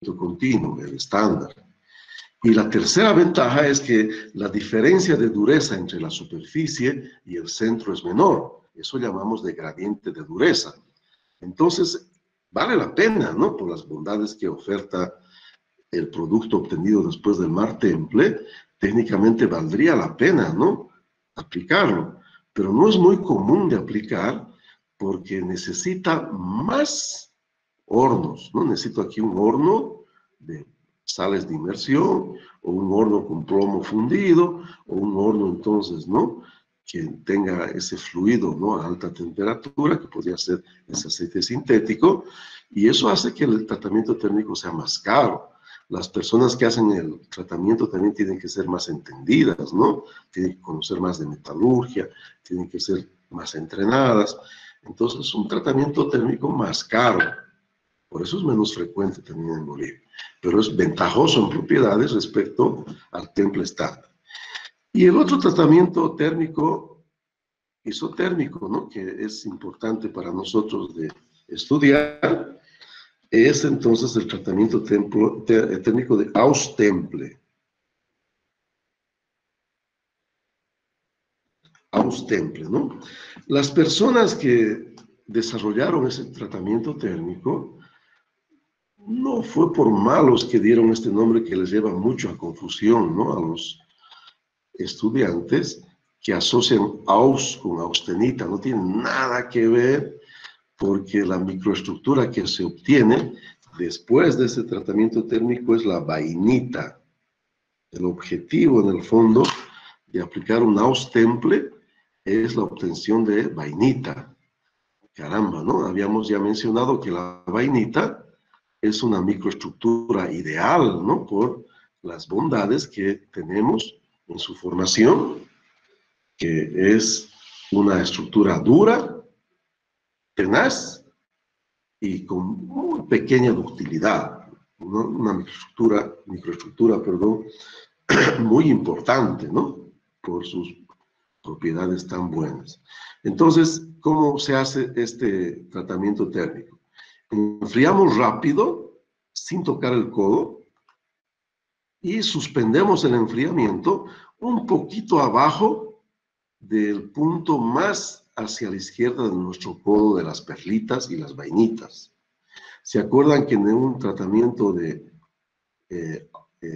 continuo, el estándar. Y la tercera ventaja es que la diferencia de dureza entre la superficie y el centro es menor. Eso llamamos de gradiente de dureza. Entonces, vale la pena, ¿no? Por las bondades que oferta el producto obtenido después del Mar Temple, técnicamente valdría la pena, ¿no? Aplicarlo. Pero no es muy común de aplicar porque necesita más hornos, ¿no? Necesito aquí un horno de sales de inmersión, o un horno con plomo fundido, o un horno entonces, ¿no?, que tenga ese fluido, ¿no?, a alta temperatura, que podría ser ese aceite sintético, y eso hace que el tratamiento térmico sea más caro. Las personas que hacen el tratamiento también tienen que ser más entendidas, ¿no? Tienen que conocer más de metalurgia, tienen que ser más entrenadas. Entonces, es un tratamiento térmico más caro. Por eso es menos frecuente también en Bolivia. Pero es ventajoso en propiedades respecto al temple estándar. Y el otro tratamiento térmico, isotérmico, ¿no?, que es importante para nosotros de estudiar, es entonces el tratamiento térmico de Haus-Temple. Haus-Temple, ¿no? Las personas que desarrollaron ese tratamiento térmico no fue por malos que dieron este nombre que les lleva mucho a confusión, ¿no?, a los estudiantes que asocian aus con austenita. No tiene nada que ver, porque la microestructura que se obtiene después de ese tratamiento térmico es la vainita. El objetivo, en el fondo, de aplicar un Haus-Temple es la obtención de vainita. Caramba, ¿no? Habíamos ya mencionado que la vainita es una microestructura ideal, ¿no?, por las bondades que tenemos en su formación, que es una estructura dura, tenaz y con muy pequeña ductilidad, ¿no? Una microestructura, muy importante, ¿no?, por sus propiedades tan buenas. Entonces, ¿cómo se hace este tratamiento térmico? Enfriamos rápido, sin tocar el codo, y suspendemos el enfriamiento un poquito abajo del punto más hacia la izquierda de nuestro codo de las perlitas y las vainitas. ¿Se acuerdan que en un tratamiento de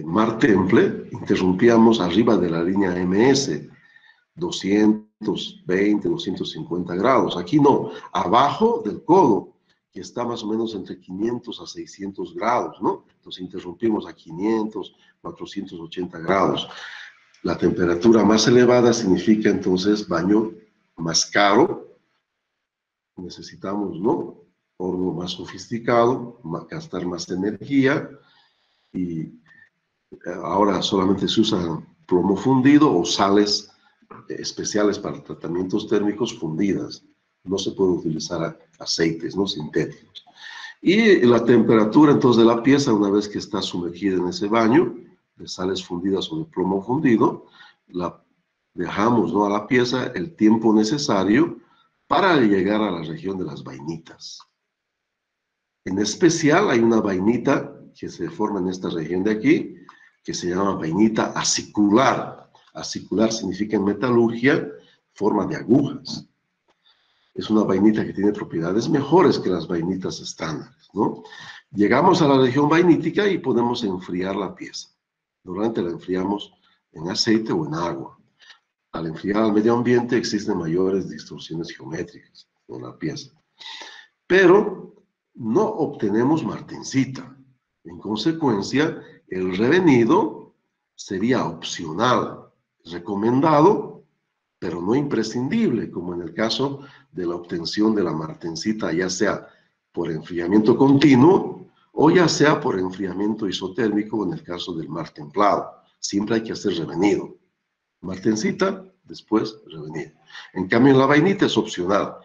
Mar Temple interrumpíamos arriba de la línea MS, 220, 250 grados? Aquí no, abajo del codo, que está más o menos entre 500 a 600 grados, ¿no? Entonces interrumpimos a 500, 480 grados. La temperatura más elevada significa entonces baño más caro. Necesitamos, ¿no?, horno más sofisticado, gastar más energía, y ahora solamente se usa plomo fundido o sales especiales para tratamientos térmicos fundidas. No se puede utilizar aceites, ¿no?, sintéticos. Y la temperatura entonces de la pieza, una vez que está sumergida en ese baño de sales fundidas o de plomo fundido, la dejamos, ¿no?, a la pieza el tiempo necesario para llegar a la región de las vainitas. En especial hay una vainita que se forma en esta región de aquí, que se llama vainita acicular. Acicular significa en metalurgia forma de agujas. Es una vainita que tiene propiedades mejores que las vainitas estándares, ¿no? Llegamos a la región vainítica y podemos enfriar la pieza. Normalmente la enfriamos en aceite o en agua. Al enfriar al medio ambiente existen mayores distorsiones geométricas en la pieza. Pero no obtenemos martensita. En consecuencia, el revenido sería opcional, recomendado, pero no imprescindible, como en el caso de la obtención de la martensita, ya sea por enfriamiento continuo o ya sea por enfriamiento isotérmico en el caso del mar templado. Siempre hay que hacer revenido. Martensita, después revenido. En cambio, en la vainita es opcional.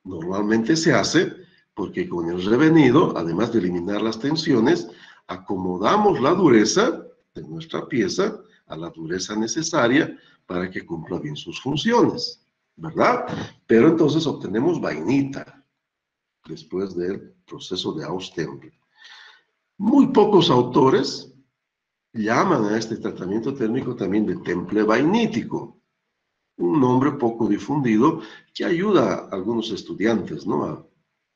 Normalmente se hace porque con el revenido, además de eliminar las tensiones, acomodamos la dureza de nuestra pieza a la dureza necesaria para que cumpla bien sus funciones, ¿verdad? Pero entonces obtenemos vainita después del proceso de Haus-Temple. Muy pocos autores llaman a este tratamiento térmico también de temple vainítico, un nombre poco difundido que ayuda a algunos estudiantes, ¿no?, a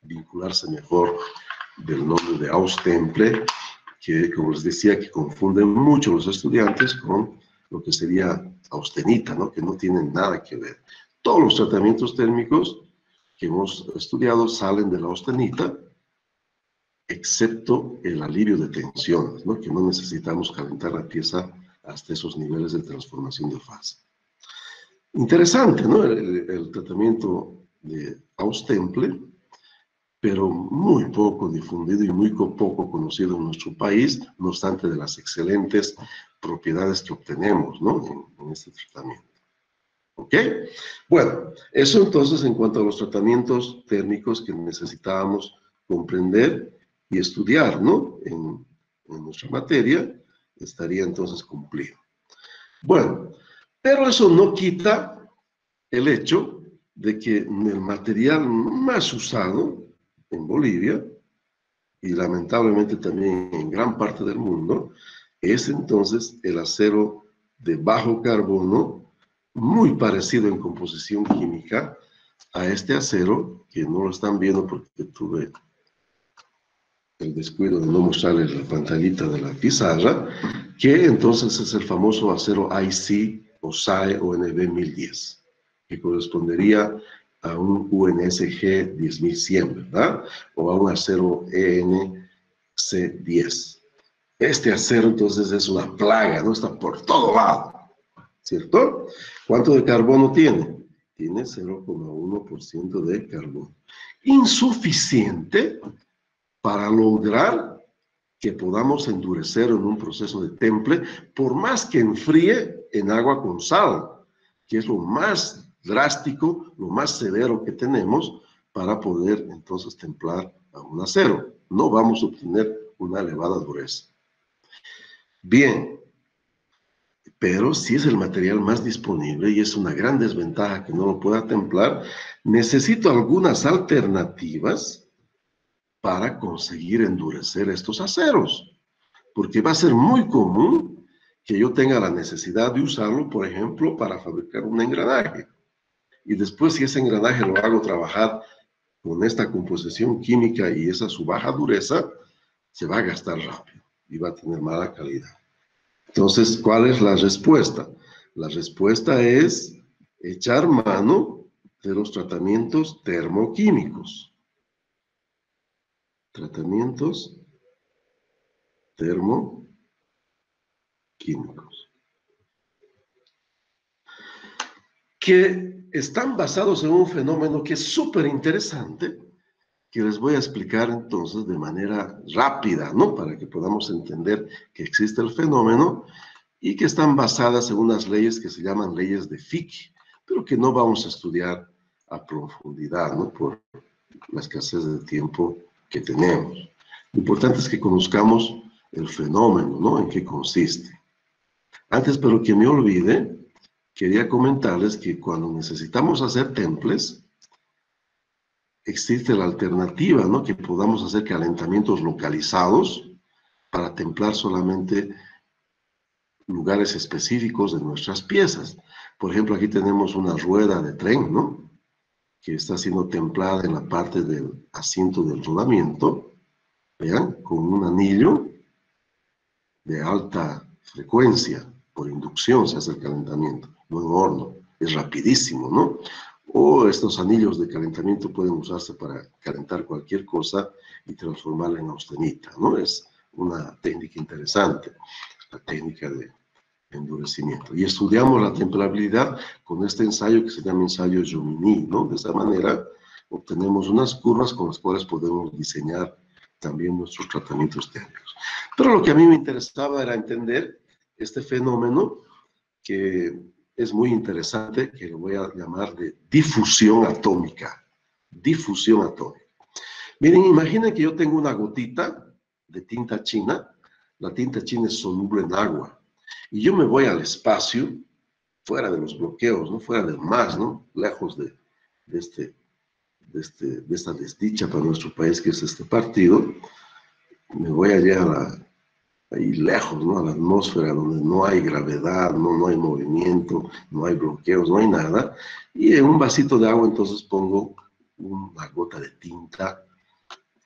vincularse mejor del nombre de aus temple, que, como les decía, que confunden mucho los estudiantes con lo que sería austenita, ¿no?, que no tienen nada que ver. Todos los tratamientos térmicos que hemos estudiado salen de la austenita, excepto el alivio de tensiones, ¿no?, que no necesitamos calentar la pieza hasta esos niveles de transformación de fase. Interesante, ¿no?, el tratamiento de aus temple, pero muy poco difundido y muy poco conocido en nuestro país, no obstante de las excelentes propiedades que obtenemos, ¿no?, en este tratamiento. ¿Ok? Bueno, eso entonces en cuanto a los tratamientos térmicos que necesitábamos comprender y estudiar, ¿no?, en nuestra materia, estaría entonces cumplido. Bueno, pero eso no quita el hecho de que el material más usado en Bolivia, y lamentablemente también en gran parte del mundo, es entonces el acero de bajo carbono, muy parecido en composición química a este acero, que no lo están viendo porque tuve el descuido de no mostrarles la pantallita de la pizarra, que entonces es el famoso acero IC o SAE o NB1010, que correspondería a un UNSG 10100, ¿verdad? O a un acero ENC10. Este acero entonces es una plaga, ¿no? Está por todo lado, ¿cierto? ¿Cuánto de carbono tiene? Tiene 0,1% de carbono. Insuficiente para lograr que podamos endurecer en un proceso de temple, por más que enfríe en agua con sal, que es lo más drástico, lo más severo que tenemos para poder entonces templar a un acero. No vamos a obtener una elevada dureza. Bien, pero si es el material más disponible y es una gran desventaja que no lo pueda templar, necesito algunas alternativas para conseguir endurecer estos aceros, porque va a ser muy común que yo tenga la necesidad de usarlo, por ejemplo, para fabricar un engranaje. Y después, si ese engranaje lo hago trabajar con esta composición química y esa su baja dureza, se va a gastar rápido y va a tener mala calidad. Entonces, ¿cuál es la respuesta? La respuesta es echar mano de los tratamientos termoquímicos. Tratamientos termoquímicos. Que están basados en un fenómeno que es súper interesante, que les voy a explicar entonces de manera rápida, ¿no?, para que podamos entender que existe el fenómeno, y que están basadas en unas leyes que se llaman leyes de Fick, pero que no vamos a estudiar a profundidad, ¿no?, por la escasez de tiempo que tenemos. Lo importante es que conozcamos el fenómeno, ¿no?, en qué consiste. Antes, pero que me olvide, quería comentarles que cuando necesitamos hacer temples, existe la alternativa, ¿no?, que podamos hacer calentamientos localizados para templar solamente lugares específicos de nuestras piezas. Por ejemplo, aquí tenemos una rueda de tren, ¿no?, que está siendo templada en la parte del asiento del rodamiento, vean, con un anillo de alta frecuencia, por inducción se hace el calentamiento, no en horno, es rapidísimo, ¿no? O estos anillos de calentamiento pueden usarse para calentar cualquier cosa y transformarla en austenita, ¿no? Es una técnica interesante, la técnica de endurecimiento. Y estudiamos la templabilidad con este ensayo que se llama ensayo Jomini, ¿no? De esa manera obtenemos unas curvas con las cuales podemos diseñar también nuestros tratamientos térmicos. Pero lo que a mí me interesaba era entender este fenómeno que es muy interesante, que lo voy a llamar de difusión atómica. Difusión atómica. Miren, imaginen que yo tengo una gotita de tinta china. La tinta china es soluble en agua. Y yo me voy al espacio, fuera de los bloqueos, ¿no?, fuera del mar, ¿no?, lejos de esta desdicha para nuestro país, que es este partido. me voy allá ahí lejos, ¿no? A la atmósfera, donde no hay gravedad, no hay movimiento, no hay bloqueos, no hay nada. Y en un vasito de agua entonces pongo una gota de tinta,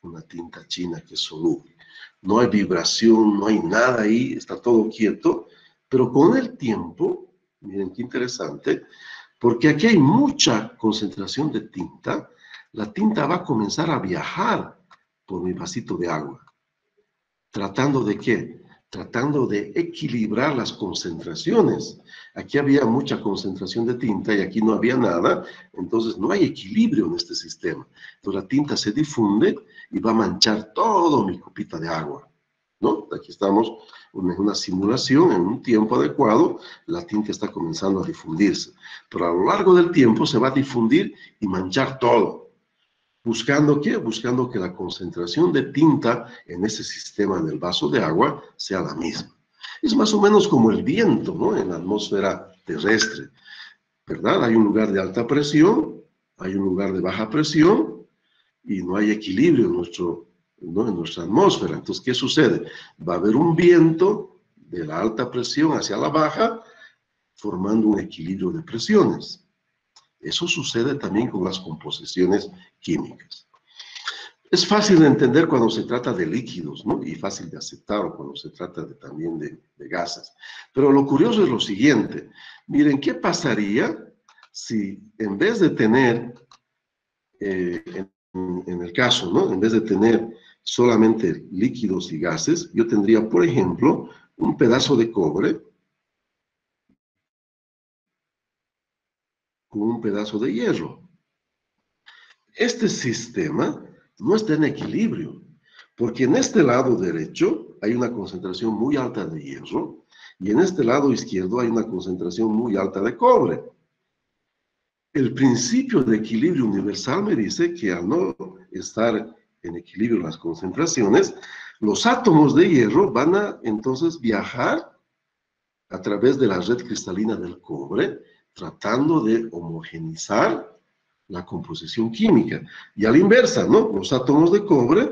una tinta china que es soluble. No hay vibración, no hay nada ahí, está todo quieto, pero con el tiempo, miren qué interesante, porque aquí hay mucha concentración de tinta, la tinta va a comenzar a viajar por mi vasito de agua. ¿Tratando de qué? Tratando de equilibrar las concentraciones. Aquí había mucha concentración de tinta y aquí no había nada, entonces no hay equilibrio en este sistema. Entonces la tinta se difunde y va a manchar todo mi copita de agua, ¿no? Aquí estamos en una simulación, en un tiempo adecuado, la tinta está comenzando a difundirse. Pero a lo largo del tiempo se va a difundir y manchar todo. ¿Buscando qué? Buscando que la concentración de tinta en ese sistema del vaso de agua sea la misma. Es más o menos como el viento, ¿no? En la atmósfera terrestre, ¿verdad? Hay un lugar de alta presión, hay un lugar de baja presión y no hay equilibrio ¿no? En nuestra atmósfera. Entonces, ¿qué sucede? Va a haber un viento de la alta presión hacia la baja, formando un equilibrio de presiones. Eso sucede también con las composiciones químicas. Es fácil de entender cuando se trata de líquidos, ¿no? Y fácil de aceptar cuando se trata también de gases. Pero lo curioso es lo siguiente. Miren, ¿qué pasaría si en vez de tener, en el caso, ¿no? En vez de tener solamente líquidos y gases, yo tendría, por ejemplo, un pedazo de cobre con un pedazo de hierro. Este sistema no está en equilibrio, porque en este lado derecho hay una concentración muy alta de hierro y en este lado izquierdo hay una concentración muy alta de cobre. El principio de equilibrio universal me dice que al no estar en equilibrio las concentraciones, los átomos de hierro van a entonces viajar a través de la red cristalina del cobre, tratando de homogenizar la composición química. Y a la inversa, ¿no? Los átomos de cobre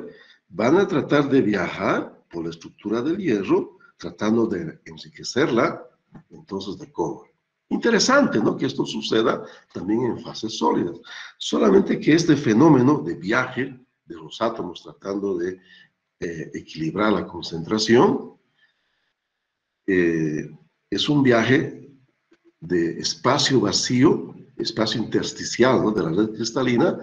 van a tratar de viajar por la estructura del hierro, tratando de enriquecerla, entonces, de cobre. Interesante, ¿no? Que esto suceda también en fases sólidas. Solamente que este fenómeno de viaje de los átomos tratando de equilibrar la concentración es un viaje de espacio vacío, espacio intersticial, ¿no? De la red cristalina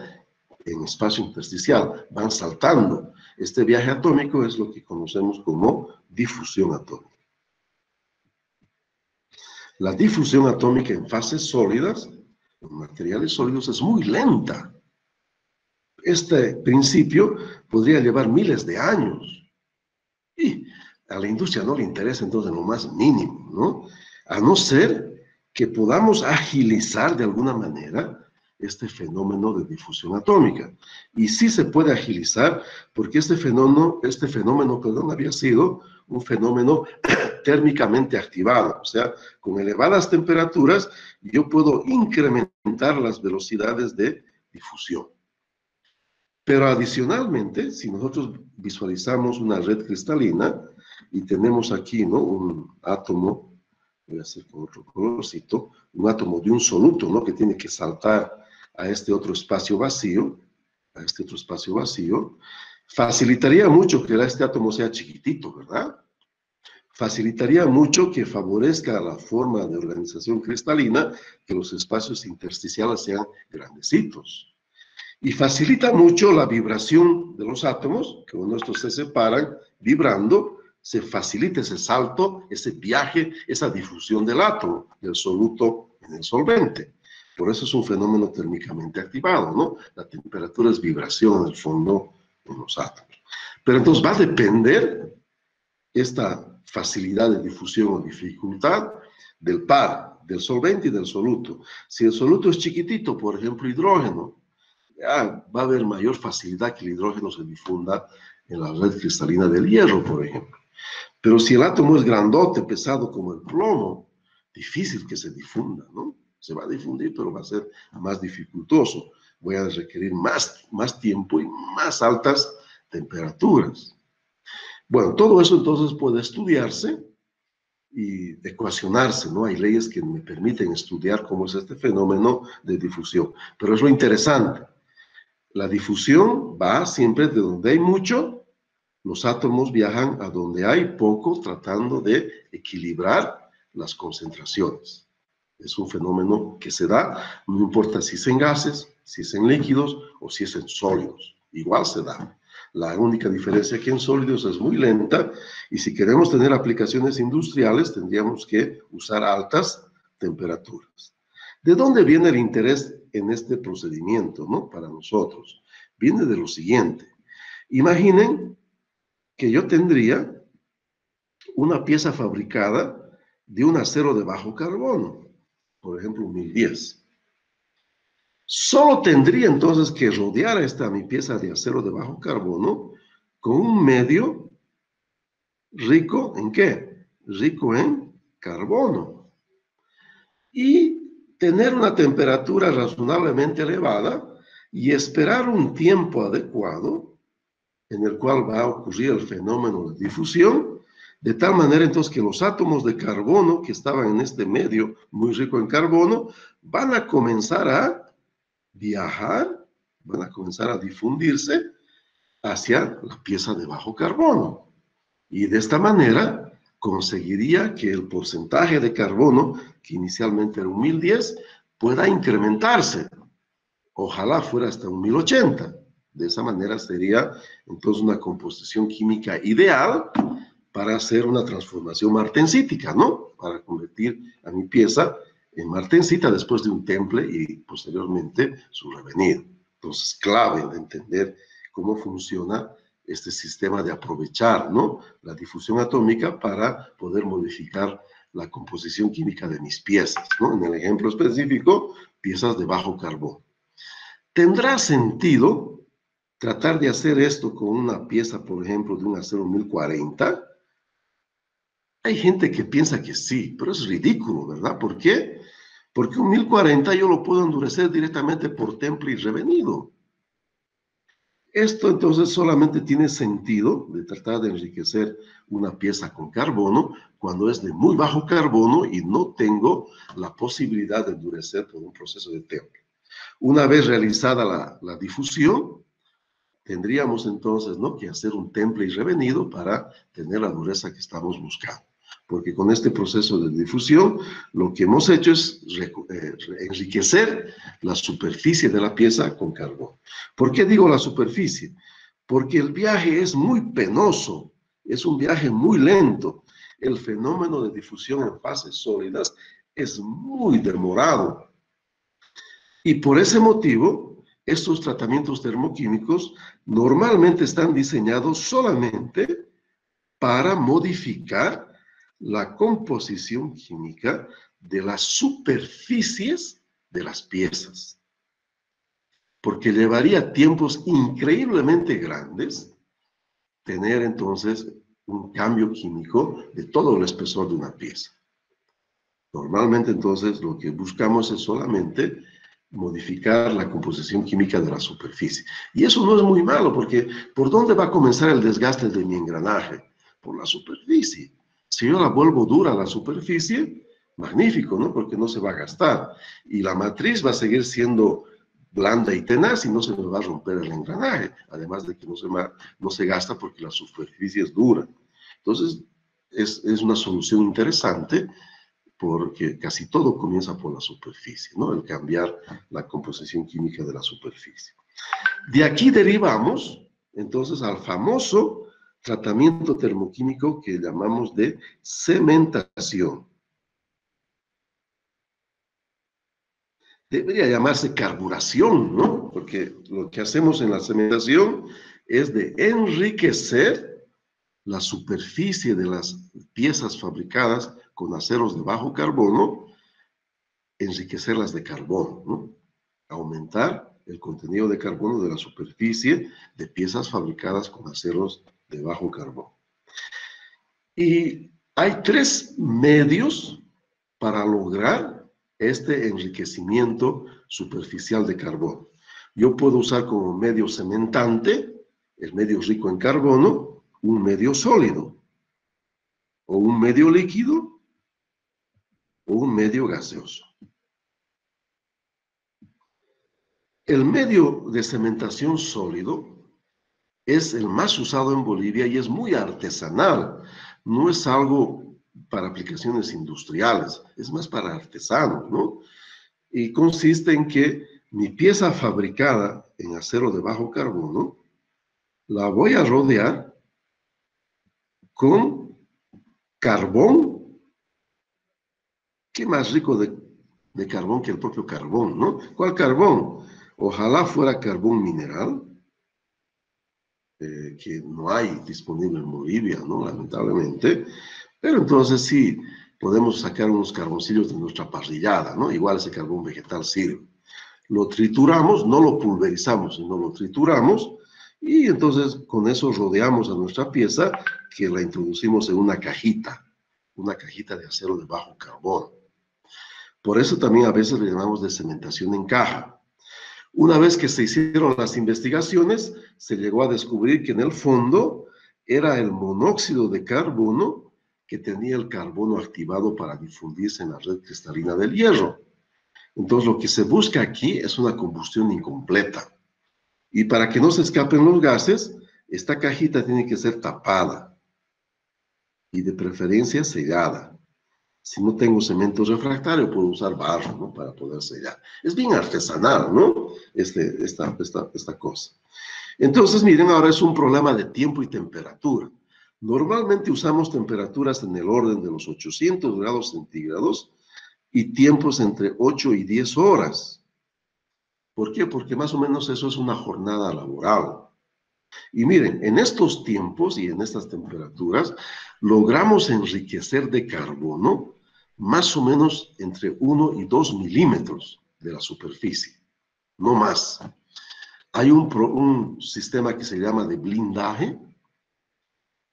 en espacio intersticial, van saltando. Este viaje atómico es lo que conocemos como difusión atómica. La difusión atómica en fases sólidas, en materiales sólidos, es muy lenta. Este principio podría llevar miles de años. Y a la industria no le interesa entonces lo más mínimo, ¿no? A no ser que podamos agilizar de alguna manera este fenómeno de difusión atómica. Y sí se puede agilizar porque este fenómeno, había sido un fenómeno térmicamente activado, o sea, con elevadas temperaturas yo puedo incrementar las velocidades de difusión. Pero adicionalmente, si nosotros visualizamos una red cristalina y tenemos aquí, ¿no? Un átomo, voy a hacer con otro colorcito, un átomo de un soluto, ¿no? Que tiene que saltar a este otro espacio vacío, facilitaría mucho que este átomo sea chiquitito, ¿verdad? Facilitaría mucho que favorezca la forma de organización cristalina, que los espacios intersticiales sean grandecitos. Y facilita mucho la vibración de los átomos, que cuando estos se separan, vibrando, se facilita ese salto, ese viaje, esa difusión del átomo, del soluto en el solvente. Por eso es un fenómeno térmicamente activado, ¿no? La temperatura es vibración en el fondo de los átomos. Pero entonces va a depender esta facilidad de difusión o dificultad del par, del solvente y del soluto. Si el soluto es chiquitito, por ejemplo, hidrógeno, va a haber mayor facilidad que el hidrógeno se difunda en la red cristalina del hierro, por ejemplo. Pero si el átomo es grandote, pesado como el plomo, difícil que se difunda, ¿no? Se va a difundir, pero va a ser más dificultoso. Voy a requerir más tiempo y más altas temperaturas. Bueno, todo eso entonces puede estudiarse y ecuacionarse, ¿no? Hay leyes que me permiten estudiar cómo es este fenómeno de difusión. Pero es lo interesante. La difusión va siempre de donde hay mucho, los átomos viajan a donde hay poco, tratando de equilibrar las concentraciones. Es un fenómeno que se da, no importa si es en gases, si es en líquidos o si es en sólidos. Igual se da. La única diferencia que en sólidos es muy lenta y si queremos tener aplicaciones industriales tendríamos que usar altas temperaturas. ¿De dónde viene el interés en este procedimiento, no? Para nosotros. Viene de lo siguiente. Imaginen que yo tendría una pieza fabricada de un acero de bajo carbono, por ejemplo, un 1010. Solo tendría entonces que rodear mi pieza de acero de bajo carbono con un medio rico ¿en qué? Rico en carbono. Y tener una temperatura razonablemente elevada y esperar un tiempo adecuado en el cual va a ocurrir el fenómeno de difusión, de tal manera entonces que los átomos de carbono que estaban en este medio muy rico en carbono van a comenzar a viajar, van a comenzar a difundirse hacia la pieza de bajo carbono. Y de esta manera conseguiría que el porcentaje de carbono, que inicialmente era un 1010, pueda incrementarse. Ojalá fuera hasta un 1080. De esa manera sería entonces una composición química ideal para hacer una transformación martensítica, ¿no? Para convertir a mi pieza en martensita después de un temple y posteriormente su revenido. Entonces, clave de entender cómo funciona este sistema de aprovechar, ¿no? La difusión atómica para poder modificar la composición química de mis piezas, ¿no? En el ejemplo específico, piezas de bajo carbono. ¿Tendrá sentido tratar de hacer esto con una pieza, por ejemplo, de un acero 1040? Hay gente que piensa que sí, pero es ridículo, ¿verdad? ¿Por qué? Porque un 1040 yo lo puedo endurecer directamente por temple y revenido. Esto entonces solamente tiene sentido de tratar de enriquecer una pieza con carbono cuando es de muy bajo carbono y no tengo la posibilidad de endurecer por un proceso de temple. Una vez realizada la difusión, tendríamos entonces, ¿no?, que hacer un temple y revenido para tener la dureza que estamos buscando. Porque con este proceso de difusión, lo que hemos hecho es enriquecer la superficie de la pieza con carbono. ¿Por qué digo la superficie? Porque el viaje es muy penoso, es un viaje muy lento. El fenómeno de difusión en fases sólidas es muy demorado. Y por ese motivo, estos tratamientos termoquímicos normalmente están diseñados solamente para modificar la composición química de las superficies de las piezas. Porque llevaría tiempos increíblemente grandes tener entonces un cambio químico de todo el espesor de una pieza. Normalmente entonces lo que buscamos es solamente modificar la composición química de la superficie. Y eso no es muy malo, porque ¿por dónde va a comenzar el desgaste de mi engranaje? Por la superficie. Si yo la vuelvo dura a la superficie, magnífico, ¿no? Porque no se va a gastar. Y la matriz va a seguir siendo blanda y tenaz y no se me va a romper el engranaje. Además de que no se gasta porque la superficie es dura. Entonces, es una solución interesante, porque casi todo comienza por la superficie, ¿no? El cambiar la composición química de la superficie. De aquí derivamos, entonces, al famoso tratamiento termoquímico que llamamos de cementación. Debería llamarse carburación, ¿no? Porque lo que hacemos en la cementación es de enriquecer la superficie de las piezas fabricadas con aceros de bajo carbono, enriquecerlas de carbono, ¿no? Aumentar el contenido de carbono de la superficie de piezas fabricadas con aceros de bajo carbono. Y hay tres medios para lograr este enriquecimiento superficial de carbono. Yo puedo usar como medio cementante, el medio rico en carbono, un medio sólido, o un medio líquido, o un medio gaseoso. El medio de cementación sólido es el más usado en Bolivia y es muy artesanal. No es algo para aplicaciones industriales, es más para artesanos, ¿no? Y consiste en que mi pieza fabricada en acero de bajo carbono la voy a rodear con carbón. Qué más rico de carbón que el propio carbón, ¿no? ¿Cuál carbón? Ojalá fuera carbón mineral, que no hay disponible en Bolivia, ¿no? Lamentablemente. Pero entonces sí, podemos sacar unos carboncillos de nuestra parrillada, ¿no? Igual ese carbón vegetal sirve. Lo trituramos, no lo pulverizamos, sino lo trituramos, y entonces con eso rodeamos a nuestra pieza, que la introducimos en una cajita de acero de bajo carbono. Por eso también a veces le llamamos de cementación en caja. Una vez que se hicieron las investigaciones, se llegó a descubrir que en el fondo era el monóxido de carbono que tenía el carbono activado para difundirse en la red cristalina del hierro. Entonces lo que se busca aquí es una combustión incompleta. Y para que no se escapen los gases, esta cajita tiene que ser tapada y de preferencia sellada. Si no tengo cemento refractario, puedo usar barro, ¿no? Para poder sellar. Es bien artesanal, ¿no? Esta cosa. Entonces, miren, ahora es un problema de tiempo y temperatura. Normalmente usamos temperaturas en el orden de los 800 grados centígrados y tiempos entre 8 y 10 horas. ¿Por qué? Porque más o menos eso es una jornada laboral. Y miren, en estos tiempos y en estas temperaturas, logramos enriquecer de carbono más o menos entre 1 y 2 milímetros de la superficie, no más. Hay un sistema que se llama de blindaje,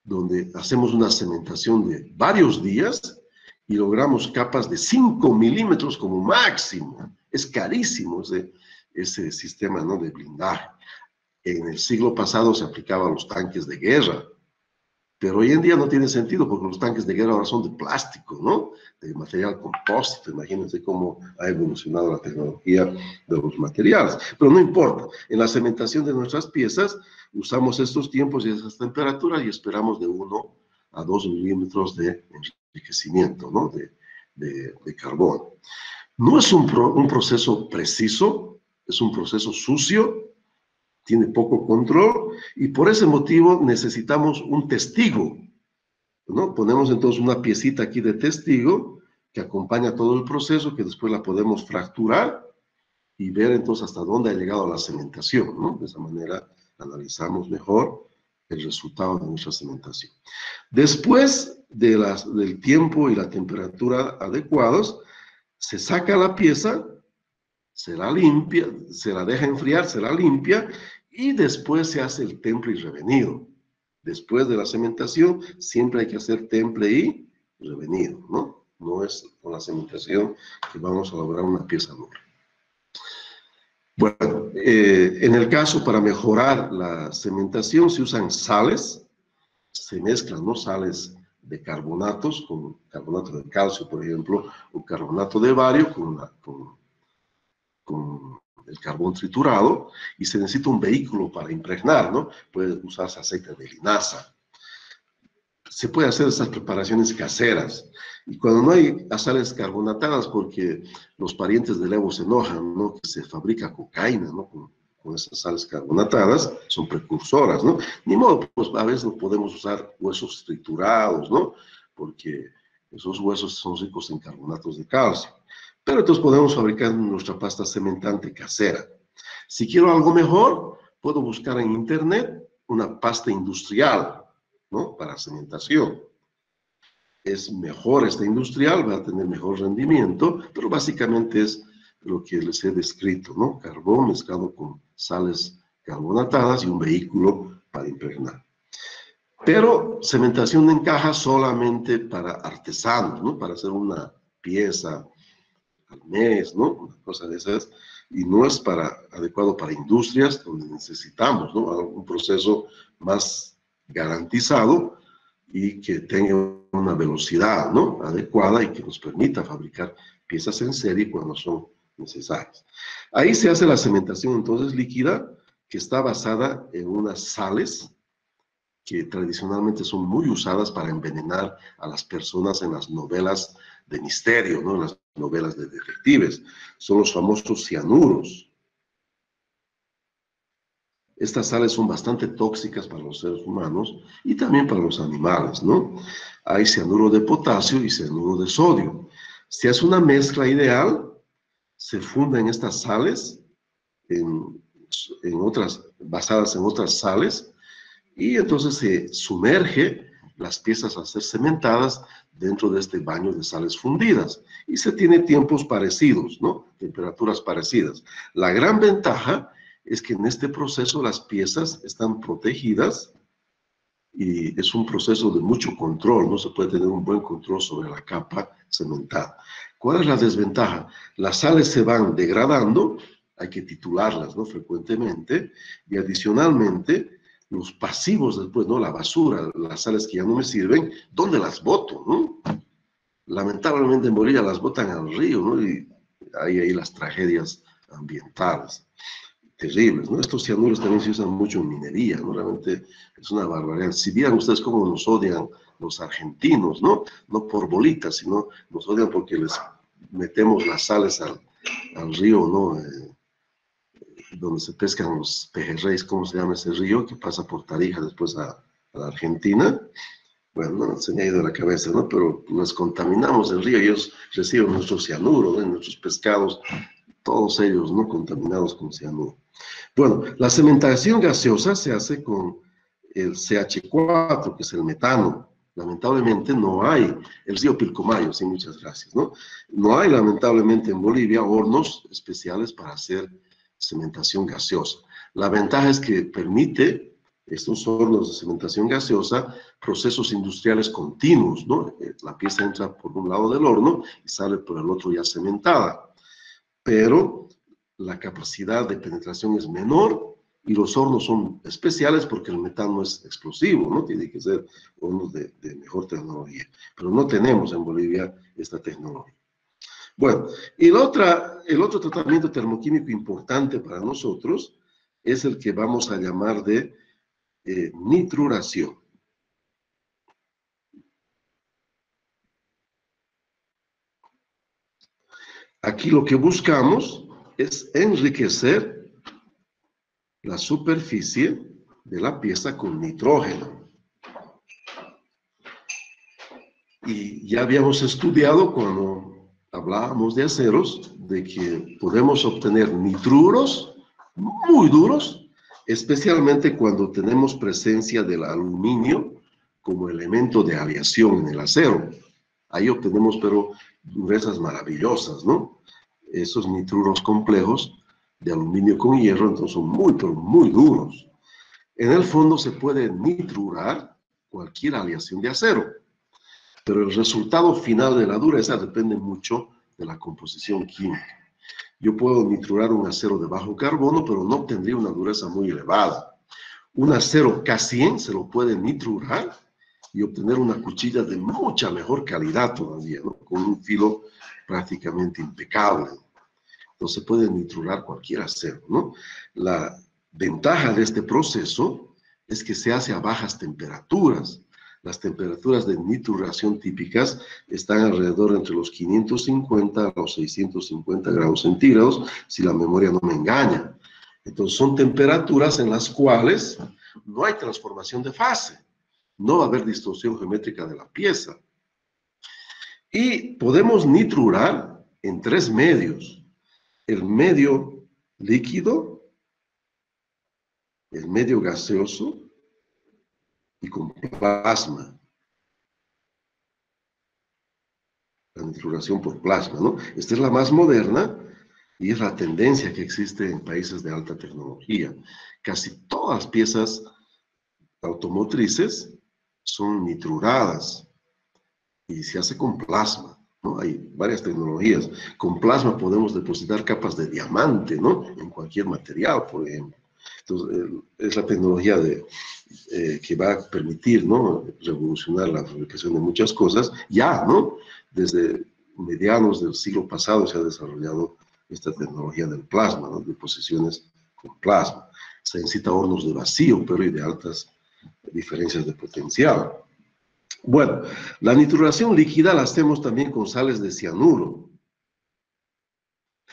donde hacemos una cementación de varios días y logramos capas de 5 milímetros como máximo. Es carísimo ese sistema, ¿no?, de blindaje. En el siglo pasado se aplicaba a los tanques de guerra, pero hoy en día no tiene sentido porque los tanques de guerra ahora son de plástico, ¿no? De material compósito. Imagínense cómo ha evolucionado la tecnología de los materiales. Pero no importa, en la cementación de nuestras piezas usamos estos tiempos y esas temperaturas y esperamos de 1 a 2 milímetros de enriquecimiento, ¿no?, de carbono. No es un proceso preciso, es un proceso sucio, tiene poco control, y por ese motivo necesitamos un testigo, ¿no? Ponemos entonces una piecita aquí de testigo que acompaña todo el proceso, que después la podemos fracturar y ver entonces hasta dónde ha llegado la cementación, ¿no? De esa manera analizamos mejor el resultado de nuestra cementación. Después del tiempo y la temperatura adecuados, se saca la pieza, se la limpia, se la deja enfriar, se la limpia y después se hace el temple y revenido. Después de la cementación siempre hay que hacer temple y revenido, ¿no? No es con la cementación que vamos a lograr una pieza dura. Bueno, en el caso para mejorar la cementación se usan sales, se mezclan, ¿no?, sales de carbonatos, con carbonato de calcio, por ejemplo, o carbonato de bario con el carbón triturado, y se necesita un vehículo para impregnar, ¿no? Puede usarse aceite de linaza. Se puede hacer esas preparaciones caseras. Y cuando no hay sales carbonatadas, porque los parientes del Evo se enojan, ¿no?, que se fabrica cocaína, ¿no?, con esas sales carbonatadas, son precursoras, ¿no? Ni modo, pues a veces no podemos usar huesos triturados, ¿no?, porque esos huesos son ricos en carbonatos de calcio. Pero entonces podemos fabricar nuestra pasta cementante casera. Si quiero algo mejor, puedo buscar en internet una pasta industrial, ¿no?, para cementación. Es mejor esta industrial, va a tener mejor rendimiento, pero básicamente es lo que les he descrito, ¿no? Carbón mezclado con sales carbonatadas y un vehículo para impregnar. Pero cementación en caja solamente para artesanos, ¿no?, para hacer una pieza al mes, ¿no?, una cosa de esas, y no es adecuado para industrias donde necesitamos, ¿no?, un proceso más garantizado y que tenga una velocidad, ¿no?, adecuada y que nos permita fabricar piezas en serie cuando son necesarias. Ahí se hace la cementación entonces líquida, que está basada en unas sales que tradicionalmente son muy usadas para envenenar a las personas en las novelas de misterio, ¿no?, en las novelas de detectives. Son los famosos cianuros. Estas sales son bastante tóxicas para los seres humanos y también para los animales, ¿no? Hay cianuro de potasio y cianuro de sodio. Si hace una mezcla ideal, se funden estas sales basadas en otras sales, y entonces se sumerge las piezas a ser cementadas dentro de este baño de sales fundidas, y se tiene tiempos parecidos, ¿no?, temperaturas parecidas. La gran ventaja es que en este proceso las piezas están protegidas y es un proceso de mucho control, no se puede tener un buen control sobre la capa cementada. ¿Cuál es la desventaja? Las sales se van degradando, hay que titularlas, ¿no?, frecuentemente, y adicionalmente los pasivos después, ¿no?, la basura, las sales que ya no me sirven, ¿dónde las boto, no? Lamentablemente en Bolivia las botan al río, ¿no?, y hay ahí las tragedias ambientales terribles, ¿no? Estos cianuros también se usan mucho en minería, ¿no? Realmente es una barbaridad. Si vieran ustedes cómo nos odian los argentinos, ¿no? No por bolitas, sino nos odian porque les metemos las sales al río, ¿no? Donde se pescan los pejerreyes, ¿cómo se llama ese río? Que pasa por Tarija después a la Argentina. Bueno, no, se me ha ido de la cabeza, ¿no? Pero nos contaminamos el río y ellos reciben nuestros cianuros, ¿no?, nuestros pescados, todos ellos, ¿no?, contaminados con cianuro. Bueno, la cementación gaseosa se hace con el CH4, que es el metano. Lamentablemente no hay, el río Pilcomayo, sí, muchas gracias, ¿no? No hay lamentablemente en Bolivia hornos especiales para hacer cementación gaseosa. La ventaja es que permite estos hornos de cementación gaseosa procesos industriales continuos, ¿no? La pieza entra por un lado del horno y sale por el otro ya cementada. Pero la capacidad de penetración es menor y los hornos son especiales porque el metano es explosivo, ¿no? Tiene que ser hornos de mejor tecnología. Pero no tenemos en Bolivia esta tecnología. Bueno, y el otro tratamiento termoquímico importante para nosotros es el que vamos a llamar de nitruración. Aquí lo que buscamos es enriquecer la superficie de la pieza con nitrógeno. Y ya habíamos estudiado cuando hablábamos de aceros, de que podemos obtener nitruros muy duros, especialmente cuando tenemos presencia del aluminio como elemento de aleación en el acero. Ahí obtenemos, pero, durezas maravillosas, ¿no? Esos nitruros complejos de aluminio con hierro, entonces son muy, pero muy duros. En el fondo se puede nitrurar cualquier aleación de acero, pero el resultado final de la dureza depende mucho de la composición química. Yo puedo nitrurar un acero de bajo carbono, pero no obtendría una dureza muy elevada. Un acero K100 se lo puede nitrurar y obtener una cuchilla de mucha mejor calidad todavía, ¿no?, con un filo prácticamente impecable. Entonces se puede nitrurar cualquier acero, ¿no? La ventaja de este proceso es que se hace a bajas temperaturas. Las temperaturas de nitruración típicas están alrededor entre los 550 a los 650 grados centígrados, si la memoria no me engaña. Entonces son temperaturas en las cuales no hay transformación de fase, no va a haber distorsión geométrica de la pieza. Y podemos nitrurar en 3 medios: el medio líquido, el medio gaseoso y con plasma. La nitruración por plasma, ¿no? Esta es la más moderna y es la tendencia que existe en países de alta tecnología. Casi todas las piezas automotrices son nitruradas y se hace con plasma, ¿no? Hay varias tecnologías. Con plasma podemos depositar capas de diamante, ¿no?, en cualquier material, por ejemplo. Entonces, es la tecnología que va a permitir, ¿no?, revolucionar la fabricación de muchas cosas. Ya, ¿no?, desde mediados del siglo pasado se ha desarrollado esta tecnología del plasma, ¿no?, de posiciones con plasma. Se necesita hornos de vacío, pero y de altas diferencias de potencial. Bueno, la nitruración líquida la hacemos también con sales de cianuro.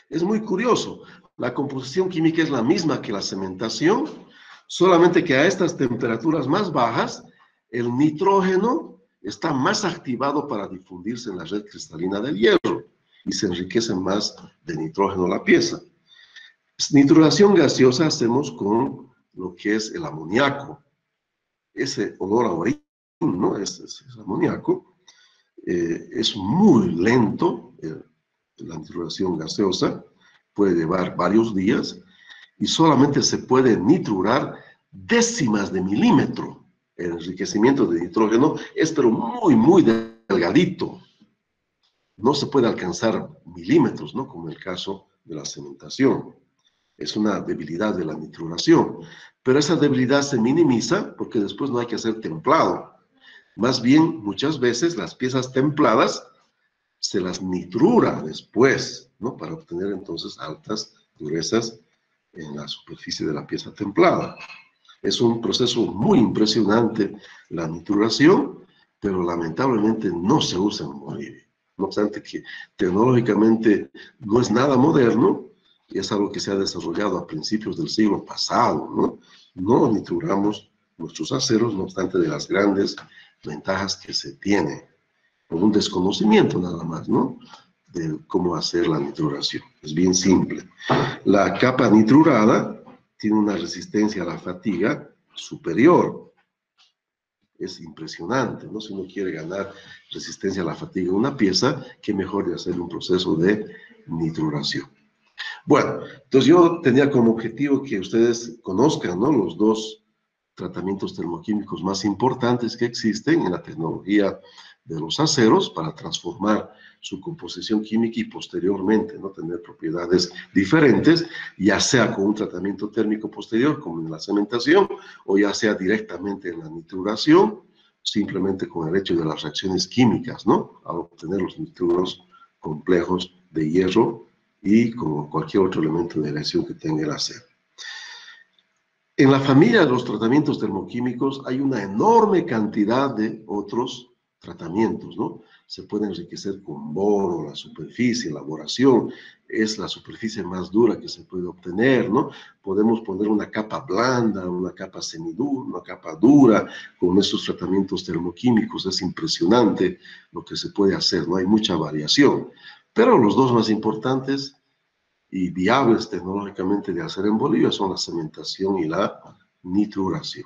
Es muy curioso, la composición química es la misma que la cementación, solamente que a estas temperaturas más bajas, el nitrógeno está más activado para difundirse en la red cristalina del hierro y se enriquece más de nitrógeno la pieza. Nitruración gaseosa hacemos con lo que es el amoníaco. Ese olor a orín, ¿no?, es amoníaco. Es muy lento, la nitruración gaseosa puede llevar varios días y solamente se puede nitrurar décimas de milímetro. El enriquecimiento de nitrógeno es pero muy, muy delgadito. No se puede alcanzar milímetros, ¿no?, como en el caso de la cementación. Es una debilidad de la nitruración, pero esa debilidad se minimiza porque después no hay que hacer templado. Más bien, muchas veces las piezas templadas se las nitrura después, ¿no?, para obtener entonces altas durezas en la superficie de la pieza templada. Es un proceso muy impresionante la nituración, pero lamentablemente no se usa en Bolivia. No obstante que tecnológicamente no es nada moderno, y es algo que se ha desarrollado a principios del siglo pasado, ¿no? No nitruramos nuestros aceros, no obstante de las grandes ventajas que se tienen, por un desconocimiento nada más, ¿no?, de cómo hacer la nitruración. Es bien simple. La capa nitrurada tiene una resistencia a la fatiga superior. Es impresionante, ¿no? Si uno quiere ganar resistencia a la fatiga de una pieza, qué mejor de hacer un proceso de nitruración. Bueno, entonces yo tenía como objetivo que ustedes conozcan, ¿no?, los dos tratamientos termoquímicos más importantes que existen en la tecnología de los aceros para transformar su composición química y posteriormente, ¿no?, tener propiedades diferentes, ya sea con un tratamiento térmico posterior, como en la cementación, o ya sea directamente en la nitruración, simplemente con el hecho de las reacciones químicas, ¿no?, al obtener los nitruros complejos de hierro y como cualquier otro elemento de reacción que tenga el acero. En la familia de los tratamientos termoquímicos hay una enorme cantidad de otros tratamientos, ¿no? Se puede enriquecer con boro, la superficie, la boración, es la superficie más dura que se puede obtener, ¿no? Podemos poner una capa blanda, una capa semidura, una capa dura con estos tratamientos termoquímicos. Es impresionante lo que se puede hacer, ¿no? Hay mucha variación, pero los dos más importantes y viables tecnológicamente de hacer en Bolivia son la cementación y la nitruración.